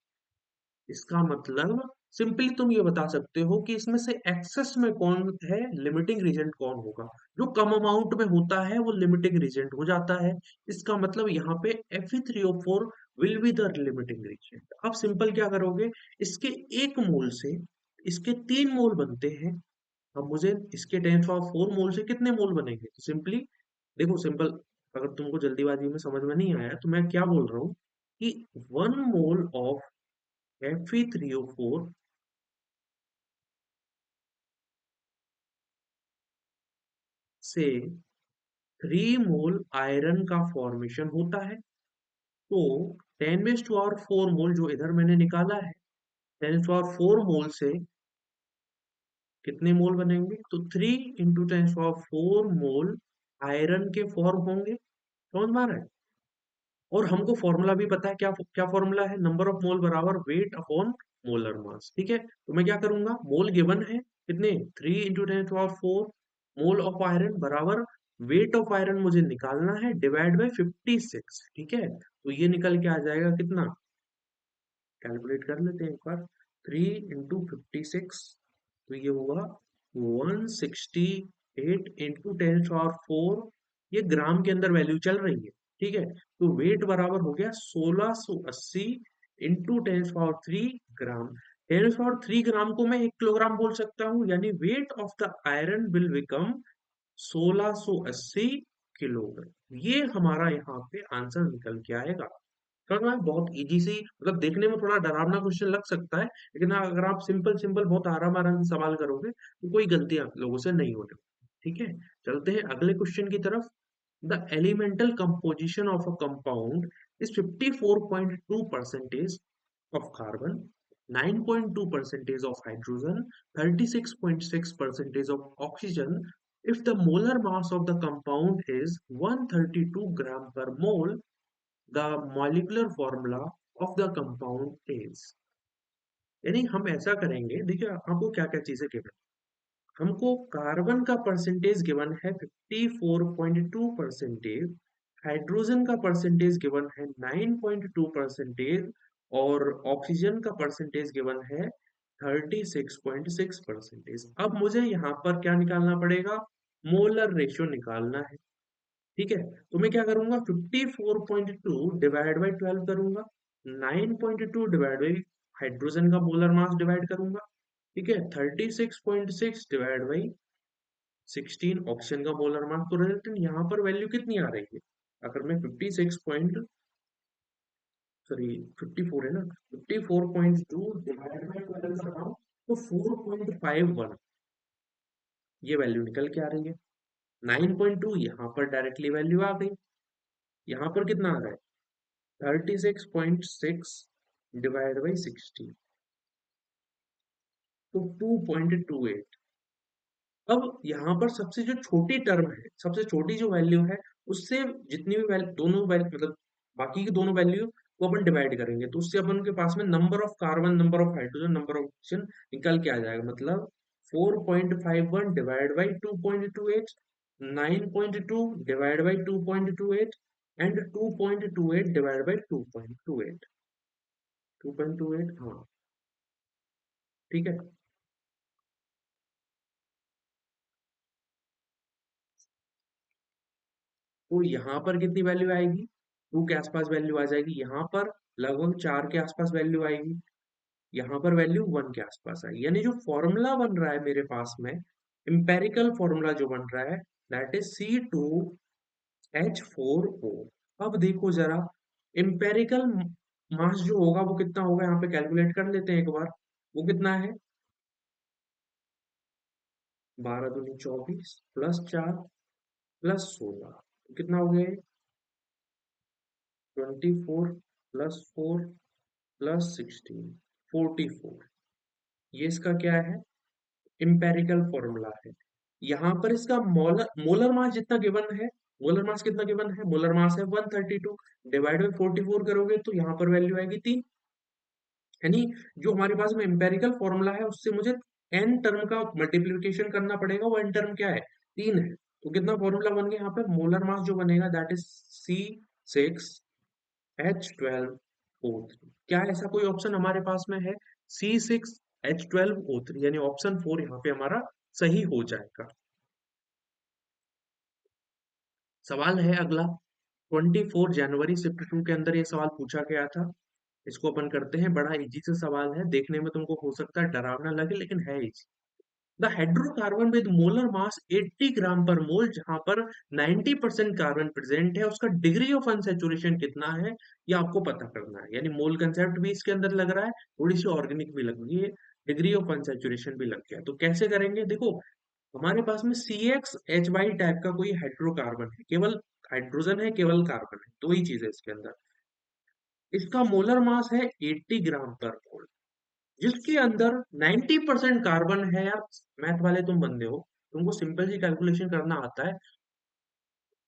इसका मतलब सिंपली तुम ये बता सकते हो कि इसमें से एक्सेस में कौन है, लिमिटिंग रीजेंट कौन होगा। जो कम अमाउंट में होता है वो लिमिटिंग रीजेंट हो जाता है। इसका मतलब यहाँ पे Fe3O4 will be the limiting reagent. अब सिंपल क्या करोगे, इसके 1 मोल से इसके 3 मोल बनते हैं। अब मुझे इसके 10⁻⁴ मोल से कितने मोल बनेंगे, तो सिंपली देखो, सिंपल, अगर तुमको जल्दीबाजी में समझ में नहीं आया तो मैं क्या बोल रहा हूँ कि 1 मोल ऑफ Fe3O4 से 3 मोल आयरन का फॉर्मेशन होता है। तो 10⁻⁴ मोल जो इधर मैंने निकाला है, 10⁻⁴ मोल से कितने मोल बनेंगे, तो 3 × 10⁻⁴ मोल आयरन के फॉर्म होंगे। समझ में आ रहा है। और हमको फॉर्मूला भी पता है, क्या क्या फॉर्मूला है, नंबर ऑफ मोल बराबर वेट अपॉन मोलर मास। ठीक है, तो मैं क्या करूंगा, मोल गिवन है कितने, 3 × 10⁻⁴ मोल ऑफ आयरन बराबर वेट ऑफ आयरन मुझे निकालना है, डिवाइड बाय 56। ठीक है, तो ये निकल के आ जाएगा कितना, कैलकुलेट कर लेते हैं एक बार, 3 × 56, तो ये होगा 168 × 10⁻⁴, ये ग्राम के अंदर वैल्यू चल रही है। ठीक है, तो वेट बराबर हो गया 1680 × 10⁻³ ग्राम। 10⁻³ को मैं 1 किलोग्राम बोल सकता हूँ, यानी weight of the iron will become 1680 kilogram. ये हमारा यहाँ पे आंसर निकल के आएगा। समझ में आया? बहुत इजी सी, मतलब देखने में थोड़ा डरावना क्वेश्चन लग सकता है, लेकिन अगर आप सिंपल सिंपल बहुत आराम आराम से सवाल करोगे तो कोई गलतियां लोगों से नहीं होने। ठीक है, चलते हैं अगले क्वेश्चन की तरफ। The elemental composition of a compound is 54.2% of carbon, 9.2% of hydrogen, 36.6% of oxygen. If the molar mass of the compound is 132 gram per mole, the molecular formula of the compound is। यानी हम ऐसा करेंगे, देखिए आपको क्या क्या चीजें given, हमको कार्बन का परसेंटेज गिवन है 54.2%, हाइड्रोजन का परसेंटेज गिवन है 9.2%, और ऑक्सीजन का परसेंटेज गिवन है 36.6%। अब मुझे यहाँ पर क्या निकालना पड़ेगा, मोलर रेशियो निकालना है। ठीक है, तो मैं क्या करूंगा, 54.2 डिवाइड बाई 12 करूंगा, 9.2 डिवाइड बाई हाइड्रोजन का मोलर मास डिवाइड करूंगा। ठीक है, 36.6 डिवाइड बाई 16 ऑक्सीजन का मोलर मास। तो रिजल्टेंट यहाँ पर वैल्यू कितनी आ रही है, अगर मैं 56 पॉइंट सॉरी 54 है ना, 54.2 डिवाइड बाई 12 कराऊं तो 4.51 ये वैल्यू निकल के आ रही है। 9.2 यहाँ पर डायरेक्टली वैल्यू आ गई, यहाँ पर कितना आ रहा है, 36.6 डिवाइड बाई 16, तो 2.28। अब यहाँ पर सबसे जो छोटी टर्म है, सबसे छोटी जो वैल्यू है, उससे जितनी भी वैल्यू, दोनों वैल्यू मतलब बाकी की दोनों वैल्यू को अपन डिवाइड करेंगे, तो उससे अपन के पास में number of carbon, number of hydrogen, number of oxygen निकल के आ जाएगा। मतलब 4.51 divide by 2.28, 9.2 divide by 2.28 and 2.28 divide by 2.28, 2.28, हाँ ठीक है। तो यहाँ पर कितनी वैल्यू आएगी, 2 के आसपास वैल्यू आ जाएगी, यहाँ पर लगभग 4 के आसपास वैल्यू आएगी, यहाँ पर वैल्यू 1 के आसपास आएगी। यानी जो फॉर्मूला बन रहा है मेरे पास में, इंपेरिकल फॉर्मूला जो बन रहा है, दैट इज C2H4O। अब देखो जरा, इंपेरिकल मास जो होगा वो कितना होगा, यहाँ पे कैलकुलेट कर लेते हैं एक बार, वो कितना है, 12 दूनी 24 प्लस 4 प्लस 16, तो कितना हो गया? 24 प्लस 4 प्लस 16, 44। ये इसका क्या है? इंपेरिकल फॉर्मूला है। यहाँ पर इसका मोलर मोलर मास जितना गिवन है, मोलर मास कितना गिवन है? मोलर मास है 132, डिवाइड बाई 44 करोगे तो यहाँ पर वैल्यू आएगी 3। यानी जो हमारे पास में इंपेरिकल फॉर्मूला है उससे मुझे एन टर्म का मल्टीप्लिकेशन करना पड़ेगा, वो एन टर्म क्या है? 3 है। तो कितना फॉर्मूला बन गया यहाँ पे? मोलर मास जो बनेगा दैट इज C6H12O3। क्या ऐसा कोई ऑप्शन हमारे पास में है? C6H12O3, यानी ऑप्शन 4 यहाँ पे हमारा सही हो जाएगा। सवाल है अगला, 24 जनवरी शिफ्ट 2 के अंदर ये सवाल पूछा गया था। इसको अपन करते हैं, बड़ा इजी सा सवाल है, देखने में तुमको हो सकता है डरावना लगे लेकिन है easy. The hydrocarbon with molar mass 80 ग्राम पर मोल, जहां पर 90% कार्बन प्रेजेंट है, उसका डिग्री ऑफ अनसैचुरेशन कितना है, ये आपको पता करना है। यानी मोल कंसेप्ट भी इसके अंदर लग रहा है, थोड़ी सी ऑर्गेनिक भी लग रही है, डिग्री ऑफ अनसैचुरेशन भी लग गया। तो कैसे करेंगे? देखो, हमारे पास में CXH टाइप का कोई हाइड्रोकार्बन है, केवल हाइड्रोजन है, केवल कार्बन है, दो ही चीज है इसके अंदर। इसका मोलर मास है 80 ग्राम पर मोल, जिसके अंदर 90% कार्बन है। यार मैथ वाले तुम बंदे हो, तुमको सिंपल सी कैलकुलेशन करना आता है।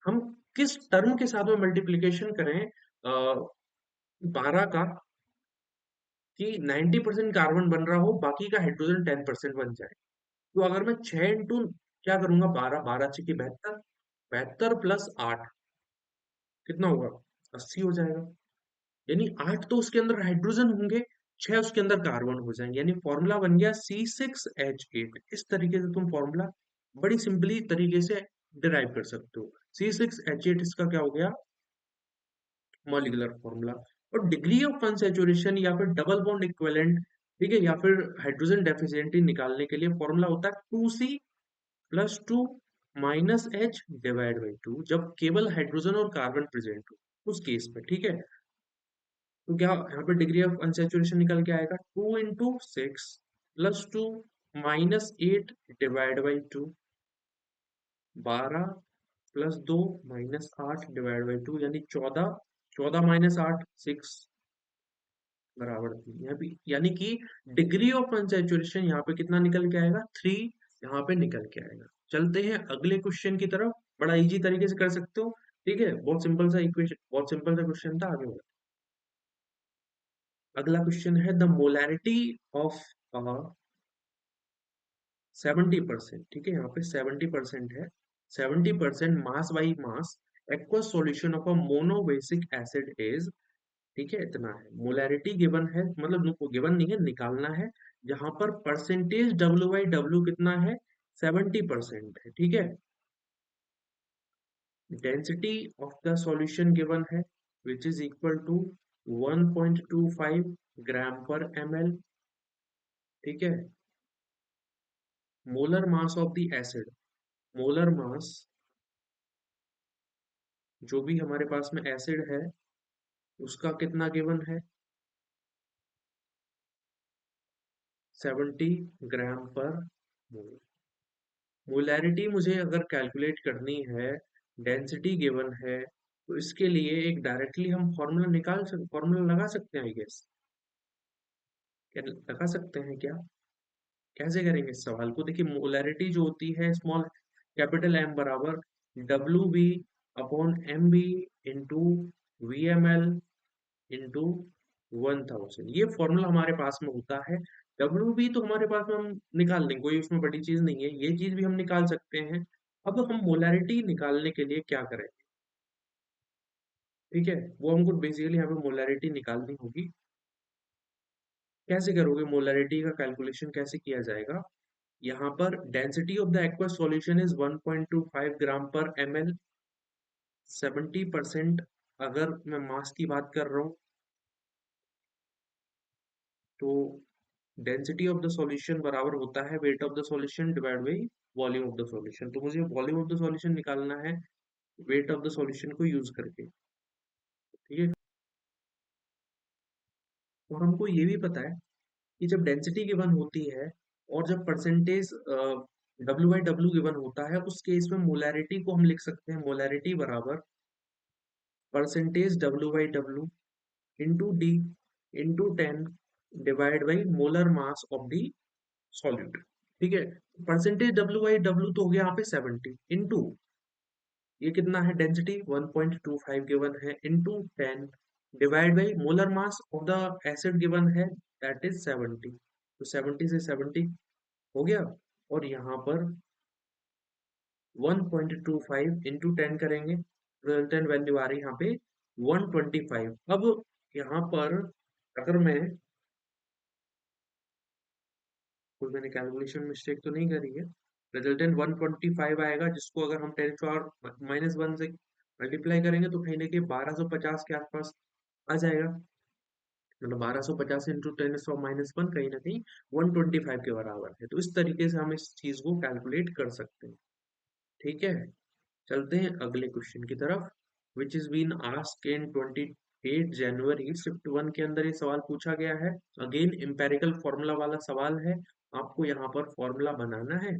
हम किस टर्म के साथ में मल्टीप्लीकेशन करें 12 का, कि 90% कार्बन बन रहा हो, बाकी का हाइड्रोजन 10% बन जाए। तो अगर मैं 6 इंटू क्या करूंगा, 12, 12 6 की 72, 72 प्लस 8 कितना होगा? 80 हो जाएगा। यानी 8 तो उसके अंदर हाइड्रोजन होंगे, 6 उसके अंदर कार्बन हो जाएंगे, यानी फॉर्मूला बन गया C6H8। इस तरीके से तुम फॉर्मूला बड़ी सिंपली तरीके से डिराइव कर सकते हो। C6H8 इसका क्या हो गया? Molecular formula. और डिग्री ऑफ अनसैचुरेशन या फिर डबल बॉन्ड इक्विवेलेंट, ठीक है, या फिर हाइड्रोजन डेफिशिएंसी निकालने के लिए फॉर्मूला होता है 2C+2 -H डिवाइड बाई 2, जब केवल हाइड्रोजन और कार्बन प्रेजेंट हो उस केस में, ठीक है। तो क्या यहाँ पे डिग्री ऑफ अनसैचुरेशन निकल के आएगा? 2 × 6 + 2 -8 डिवाइड बाई 2, 12 + 2 -8 डिवाइड बाई 2, यानी 14, 14 - 8 6 बराबर 3। यहाँ पे यानी कि डिग्री ऑफ अनसैचुरेशन यहाँ पे कितना निकल के आएगा? 3 यहाँ पे निकल के आएगा। चलते हैं अगले क्वेश्चन की तरफ, बड़ा इजी तरीके से कर सकते हो, ठीक है, बहुत सिंपल सा इक्वेशन, बहुत सिंपल सा क्वेश्चन था। आगे बढ़ो। अगला क्वेश्चन है, द मोलैरिटी ऑफ 70%, ठीक है, यहाँ पे 70% है। 70% mass by mass aqueous solution of a monobasic acid is, ठीक है, इतना है। मोलैरिटी गिवन है, मतलब गिवन नहीं है, निकालना है। जहां पर परसेंटेज W/W कितना है? 70% है, ठीक है। Density of the solution given है, विच इज इक्वल टू 1.25 ग्राम पर ml, ठीक है। Molar mass of the acid, molar mass जो भी हमारे पास में एसिड है उसका कितना गिवन है? 70 ग्राम पर मोल। मोलैरिटी मुझे अगर कैलकुलेट करनी है, डेंसिटी गिवन है, तो इसके लिए एक डायरेक्टली हम फॉर्मूला लगा सकते हैं, आई गेस। क्या लगा सकते हैं क्या? कैसे करेंगे इस सवाल को? देखिए, मोलैरिटी जो होती है स्मॉल कैपिटल एम बराबर WB/MB इंटू VmL इंटू 1000, ये फॉर्मूला हमारे पास में होता है। WB तो हमारे पास में हम निकाल देंगे, कोई उसमें बड़ी चीज नहीं है, ये चीज भी हम निकाल सकते हैं। अब हम मोलैरिटी निकालने के लिए क्या करें, ठीक है, वो हमको बेसिकली यहाँ पे मोलैरिटी निकालनी होगी। कैसे करोगे मोलैरिटी का कैलकुलेशन, कैसे किया जाएगा? यहाँ पर density of the aqueous solution is 1.25 ग्राम पर ml। 70% अगर मैं मास की बात कर रहा हूँ, तो डेंसिटी ऑफ द सॉल्यूशन बराबर होता है weight of the solution divide by volume of the solution. तो मुझे वॉल्यूम ऑफ द सॉल्यूशन निकालना है वेट ऑफ द सॉल्यूशन को यूज करके, ठीक है। और हमको ये भी पता है कि जब डेंसिटी गिवन होती है और जब percentage W by W given होता है, उस केस में मोलैरिटी को हम लिख सकते हैं, मोलैरिटी बराबर percentage W by W into D into 10 divide by molar mass of the solute. ठीक है, परसेंटेज डब्ल्यू बाई डब्ल्यू तो हो गया यहाँ पे 70 इंटू ये कितना है, डेंसिटी 1.25 गिवन है, into 10 divide by molar mass of the acid given है, दैट इज 70। तो 70 से 70 हो गया, और यहाँ पर 1.25 इंटू 10 करेंगे, रिजल्टेंट वैल्यू आ रही है यहाँ पे 125। अब यहाँ पर अगर मैं, कोई मैंने कैलकुलेशन मिस्टेक तो नहीं करी है, रिजल्टेंट 125 आएगा, जिसको अगर हम 10 -1 से मल्टीप्लाई करेंगे तो कहीं ना कहीं 1250 के आसपास आ जाएगा। मतलब 1250 इंटू 10⁻⁻1 कहीं ना कहीं 125 के बराबर है। तो इस तरीके से हम इस चीज को कैलकुलेट कर सकते हैं। ठीक है, चलते हैं अगले क्वेश्चन की तरफ, which is been asked in 28 January shift 1 के अंदर ये सवाल पूछा गया है। अगेन एम्पेरिकल फॉर्मूला वाला सवाल है, आपको यहाँ पर फॉर्मूला बनाना है।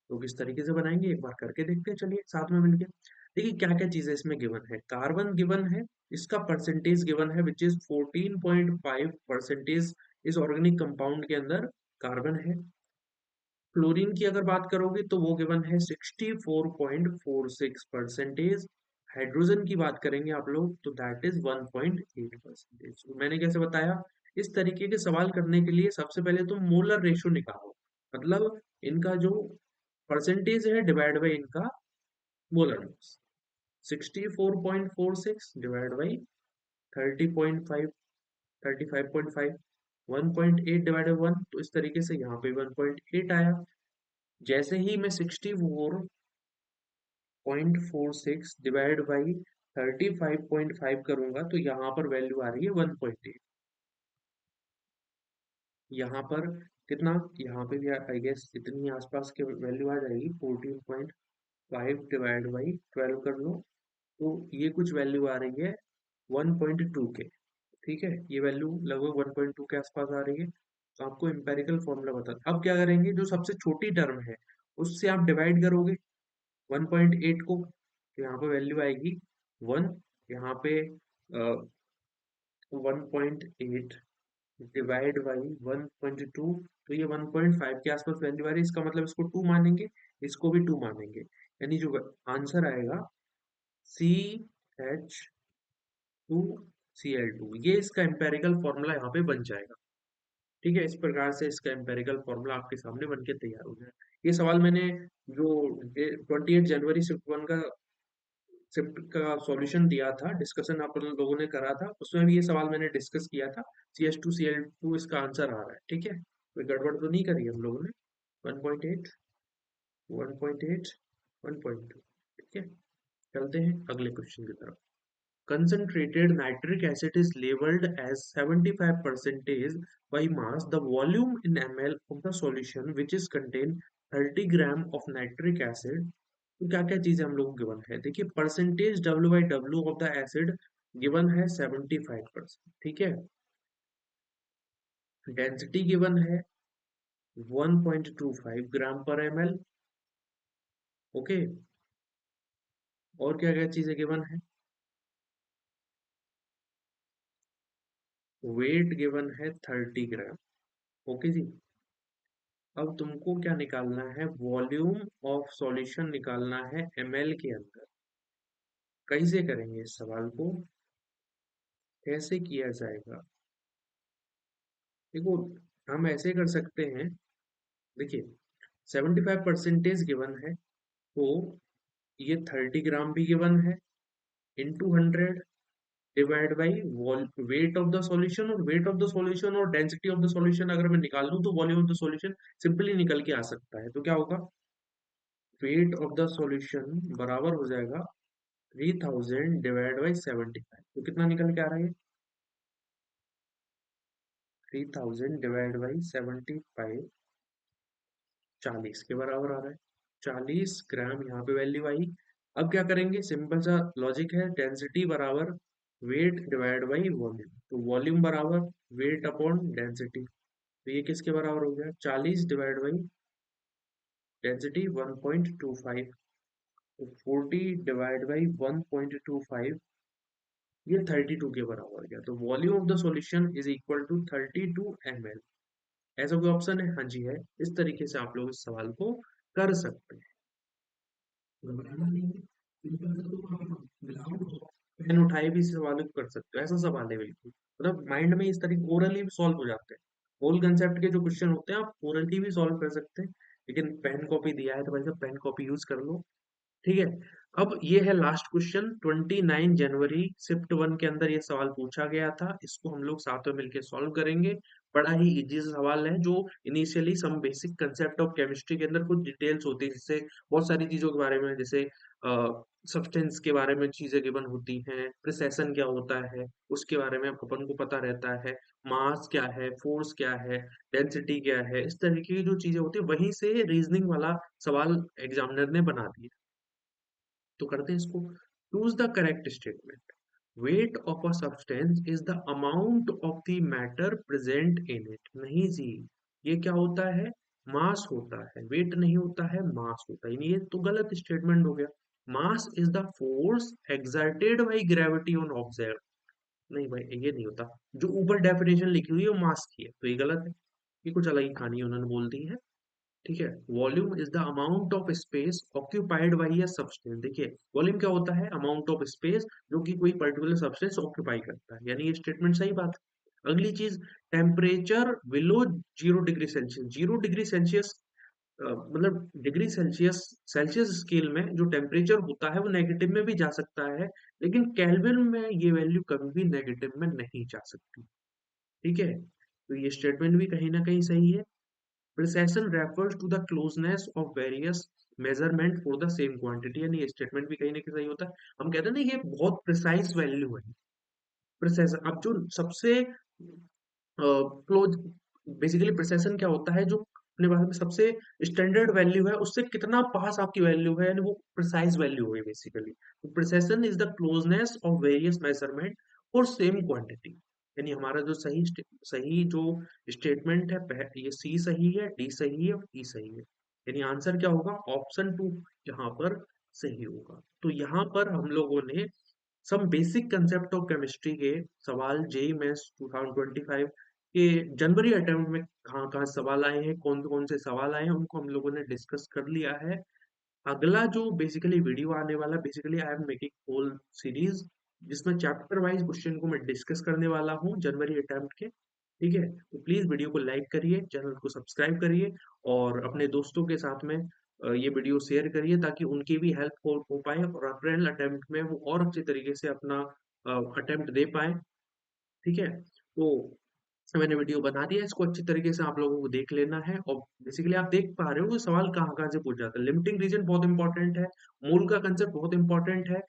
तो किस तरीके से बनाएंगे एक बार करके देखते हैं, चलिए साथ में मिलके। देखिए क्या क्या चीजें इसमें गिवन है, कार्बन गिवन है, इसका परसेंटेज गिवन है विच इज 14.5% इस ऑर्गेनिक कंपाउंड के अंदर कार्बन है। क्लोरीन की अगर बात करोगे तो वो गिवन है 64.46%। हाइड्रोजन की बात करेंगे आप लोग तो दैट इज 1.8%। मैंने कैसे बताया, इस तरीके के सवाल करने के लिए सबसे पहले तुम मोलर रेशियो निकालो, मतलब इनका जो परसेंटेज है डिवाइड बाई इनका molar mass. 64.46 divide by 30.5, 35.5, 1.8 divide by 1, तो इस तरीके से यहाँ पे 1.8 आया। जैसे ही मैं 64.46 डिवाइड बाई 35.5 करूंगा तो यहाँ पर वैल्यू आ रही है 1.8। यहाँ पर कितना, यहाँ पे भी आई गेस इतनी आसपास के वैल्यू आ जाएगी, 14.5 डिवाइड बाई 12 कर लो, तो ये कुछ वैल्यू आ रही है 1.2 के। ठीक है, ये वैल्यू लगभग 1.2 के आसपास आ रही है। तो आपको एम्पेरिकल फॉर्मूला बता, अब क्या करेंगे, जो सबसे छोटी टर्म है उससे आप डिवाइड करोगे 1.8 को, तो यहाँ पे वैल्यू आएगी 1, यहाँ पे 1.8 डिवाइड बाई 1.2, तो ये 1.5 के आसपास वैल्यू आ रही है। इसका मतलब इसको 2 मानेंगे, इसको भी 2 मानेंगे, यानी जो आंसर आएगा CH2Cl2, ये इसका एम्पेरिकल फॉर्मूला यहाँ पे बन जाएगा। ठीक है, इस प्रकार से इसका एम्पेरिकल फॉर्मूला आपके सामने बन के तैयार हो जाए। ये सवाल मैंने जो 28 जनवरी शिफ्ट 1 का शिफ्ट का सॉल्यूशन दिया था, डिस्कशन आप लोगों ने करा था, उसमें भी ये सवाल मैंने डिस्कस किया था। CH2Cl2 इसका आंसर आ रहा है। ठीक है, कोई गड़बड़ तो नहीं करी हम लोगों ने। 1.8, 1.8, 1.2। ठीक है, चलते हैं अगले क्वेश्चन की तरफ। Concentrated nitric acid is labeled as 75% by mass. The volume in ml of the solution which is contain 30 gram of nitric acid। तो क्या क्या चीजें हम लोग गिवन है, देखिए percentage W by W of the acid given है 75%। ठीक है, डेंसिटी गिवन है 1.25 ग्राम पर एम एल। ओके, और क्या क्या चीजें गिवन है, वेट गिवन है 30 ग्राम। ओके जी, अब तुमको क्या निकालना है, वॉल्यूम ऑफ सॉल्यूशन निकालना है एमएल के अंदर। कैसे करेंगे इस सवाल को, कैसे किया जाएगा, देखो हम ऐसे कर सकते हैं। देखिए 75% गिवन है, तो ये 30 ग्राम भी गिवन है, into 100 divide by weight of the solution, और वेट ऑफ द सॉल्यूशन और डेंसिटी ऑफ द सॉल्यूशन अगर मैं निकाल लूं तो volume of the solution simply निकल के आ सकता है। तो क्या होगा, वेट ऑफ द सॉल्यूशन बराबर हो जाएगा 3000 डिवाइड बाई 75। तो कितना निकल के आ रहा है, 3000 डिवाइड बाई 75, 40 के बराबर आ रहा है। 40 ग्राम यहाँ पे वैल्यू आई। अब क्या करेंगे, सिंपल सा लॉजिक है, डेंसिटी बराबर वेट डिवाइड बाई वॉल्यूम, तो वॉल्यूम बराबर वेट अपॉन डेंसिटी। तो ये किसके बराबर हो गया, 40 डिवाइड बाई डेंसिटी 1.25, तो 40 डिवाइड बाई 1.25, ये 32 के बराबर गया। तो volume of the solution is equal to 32 ml। ऐसा कोई ऑप्शन है? हाँ जी है। इस तरीके से आप लोग इस सवाल को कर सकते हैं। पेन उठाए भी इस सवाल को कर सकते हो, ऐसा सवाल है बिल्कुल। मतलब माइंड में इस तरीके ओरली भी सॉल्व हो जाते हैं। होल कंसेप्ट के जो क्वेश्चन होते हैं आप ओरली भी सॉल्व कर सकते हैं, लेकिन पेन कॉपी दिया है तो भाई साहब पेन कॉपी यूज कर लो। ठीक है। अब ये है लास्ट क्वेश्चन, 29 जनवरी शिफ्ट 1 के अंदर ये सवाल पूछा गया था। इसको हम लोग साथ में मिलकर सॉल्व करेंगे। बड़ा ही इजी सवाल है, जो initially some basic concept of chemistry के अंदर कुछ डिटेल्स होती है, जिससे बहुत सारी चीजों के बारे में, जैसे सब्सटेंस के बारे में चीजें गिवन होती हैं, प्रिसेशन क्या होता है उसके बारे में अपन को पता रहता है, मास क्या है, फोर्स क्या है, डेंसिटी क्या है, इस तरीके की जो चीजें होती है वहीं से रीजनिंग वाला सवाल एग्जामिनर ने बना दिया। तो करते हैं इसको। Choose the correct statement. Weight of a substance is the amount of the matter present in it. नहीं जी, ये क्या होता है? मास होता है, वेट नहीं होता है, मास होता है। ये तो गलत स्टेटमेंट हो गया। Mass is the force exerted by gravity on object. नहीं भाई, ये नहीं होता। जो ऊपर डेफिनेशन लिखी हुई है वो मास की है, तो ये गलत है। ये कुछ अलग ही कहानी उन्होंने बोल दी है। ठीक है। Volume is the amount of space occupied by a substance. देखिए, वॉल्यूम क्या होता है? अमाउंट ऑफ स्पेस जो कि कोई पर्टिकुलर सब्सटेंस ऑक्यूपाई करता है, यानी ये स्टेटमेंट सही बात है। अगली चीज, temperature below 0 degree Celsius. 0 degree Celsius मतलब डिग्री सेल्सियस, सेल्सियस स्केल में जो टेम्परेचर होता है वो नेगेटिव में भी जा सकता है, लेकिन केल्विन में ये वैल्यू कभी भी नेगेटिव में नहीं जा सकती। ठीक है। तो ये स्टेटमेंट भी कहीं ना कहीं सही है। Precision refers to the closeness of various measurement for the same quantity। यानी स्टेटमेंट भी कहीं ना कहीं सही होता है। हम कहते हैं ना ये बहुत प्रिसाइज वैल्यू है। प्रिसाइजन, अब जो सबसे क्लोज, बेसिकली प्रिसाइजन क्या होता है? जो अपने बारे में सबसे स्टैंडर्ड वैल्यू है उससे कितना पास आपकी वैल्यू है, यानी वो प्रिसाइज वैल्यू है बेसिकली। तो precision is the closeness of various measurement for same quantity. यानी हमारा जो सही जो स्टेटमेंट है, ये सी सही है, डी सही है और ई सही है। यानी आंसर क्या होगा? ऑप्शन 2 यहाँ पर सही होगा। तो यहाँ पर हम लोगों ने some basic concept of chemistry के सवाल जेई मेंस 2025 के जनवरी अटेम्प्ट में कहाँ कहाँ सवाल आए हैं, कौन कौन से सवाल आए हैं, उनको हम लोगों ने डिस्कस कर लिया है। अगला जो बेसिकली वीडियो आने वाला, basically I am making whole series जिसमें चैप्टर वाइज क्वेश्चन को मैं डिस्कस करने वाला हूँ जनवरी अटेम्प्ट के। ठीक है। तो प्लीज वीडियो को लाइक करिए, चैनल को सब्सक्राइब करिए और अपने दोस्तों के साथ में ये वीडियो शेयर करिए, ताकि उनकी भी हेल्प हो पाए और अप्रैल अटेम्प्ट में वो और अच्छे तरीके से अपना अटेम्प्ट दे पाए। ठीक है। तो मैंने वीडियो बना दिया है, इसको अच्छी तरीके से आप लोगों को देख लेना है। और बेसिकली आप देख पा रहे हो कि सवाल कहाँ कहाँ से पूछ जाता है। लिमिटिंग रीजन बहुत इंपॉर्टेंट है, मोल का कंसेप्ट बहुत इंपॉर्टेंट है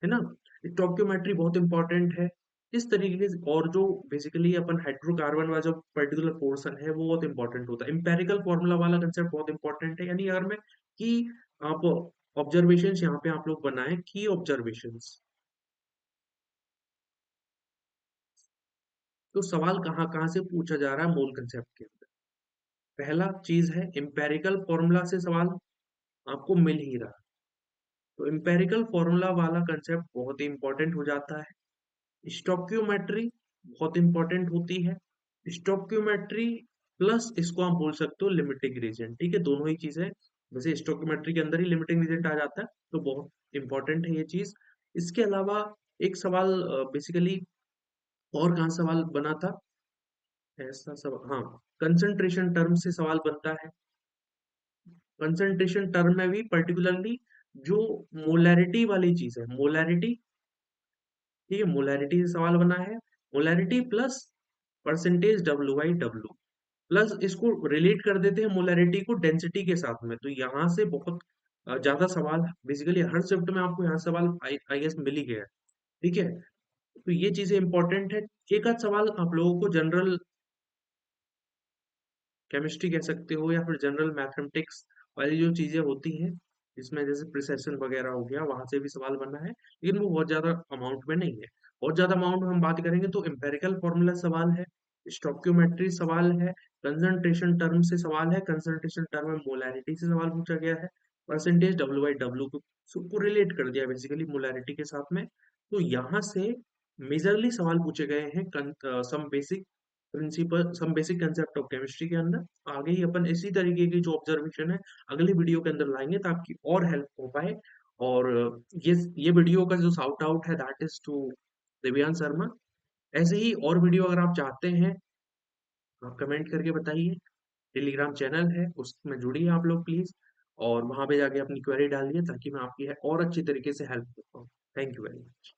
ना, स्टोइकियोमेट्री बहुत इंपॉर्टेंट है। इस तरीके से, और जो बेसिकली अपन हाइड्रोकार्बन वाला जो पर्टिकुलर पोर्शन है वो बहुत इंपॉर्टेंट होता है। इंपेरिकल फॉर्मूला वाला कंसेप्ट बहुत इंपॉर्टेंट है। यानी अगर मैं कि आप ऑब्जर्वेशन यहाँ पे आप लोग बनाए की ऑब्जर्वेशन, तो सवाल कहाँ कहाँ से पूछा जा रहा है मोल कंसेप्ट के अंदर। पहला चीज है इंपेरिकल फॉर्मूला से सवाल आपको मिल ही रहा, तो इंपेरिकल फॉर्मूला वाला कंसेप्ट बहुत ही इंपॉर्टेंट हो जाता है। स्टोक्योमेट्री बहुत इंपॉर्टेंट होती है। स्टोक्योमेट्री प्लस इसको आप बोल सकते हो लिमिटिंग रीजन। ठीक है, दोनों ही चीजें, वैसे स्टोक्योमेट्री के अंदर ही लिमिटिंग रीजन आ जाता है, तो बहुत इंपॉर्टेंट है ये चीज। इसके अलावा एक सवाल बेसिकली और कहाँ सवाल बना था, ऐसा सवाल, हाँ, कंसंट्रेशन टर्म से सवाल बनता है। कंसंट्रेशन टर्म में भी पर्टिकुलरली जो मोलैरिटी वाली चीज है, मोलैरिटी, ठीक है, मोलैरिटी से सवाल बना है। Molarity plus percentage W by W, plus इसको रिलेट कर देते हैं मोलैरिटी को डेंसिटी के साथ में। तो यहाँ से बहुत ज्यादा सवाल, बेसिकली हर शिफ्ट में आपको यहाँ सवाल आई गेस मिल ही गया है। ठीक है। तो ये चीजें इंपॉर्टेंट है। एक आध सवाल आप लोगों को जनरल केमिस्ट्री कह सकते हो, या फिर जनरल मैथमेटिक्स वाली जो चीजें होती हैं, जिसमें जैसे प्रिसेशन वगैरह हो गया, वहां से भी सवाल बना है, लेकिन वो बहुत ज्यादा अमाउंट में नहीं है। बहुत ज्यादा अमाउंट में हम बात करेंगे तो एम्पेरिकल फॉर्मूला सवाल है। स्टोक्योमेट्री सवाल है, कंसंट्रेशन टर्म से सवाल है, कंसंट्रेशन टर्म में मोलैरिटी से सवाल पूछा गया है, परसेंटेज W/W को रिलेट कर दिया बेसिकली मोलैरिटी के साथ में। तो यहाँ से मेजरली सवाल पूछे गए हैं some basic principle, some basic concept of chemistry के अंदर। आगे ही अपन इसी तरीके की जो ऑब्जर्वेशन है अगली वीडियो के अंदर लाएंगे ताकि और हेल्प हो पाए। और ये वीडियो का जो साउट आउट है that is to Divyansh Sharma. ऐसे ही और वीडियो अगर आप चाहते हैं आप कमेंट करके बताइए। टेलीग्राम चैनल है उसमें जुड़िए आप लोग प्लीज, और वहां पे जाके अपनी क्वेरी डालिए ताकि मैं आपकी और अच्छी तरीके से हेल्प कर पाऊँ। Thank you very much.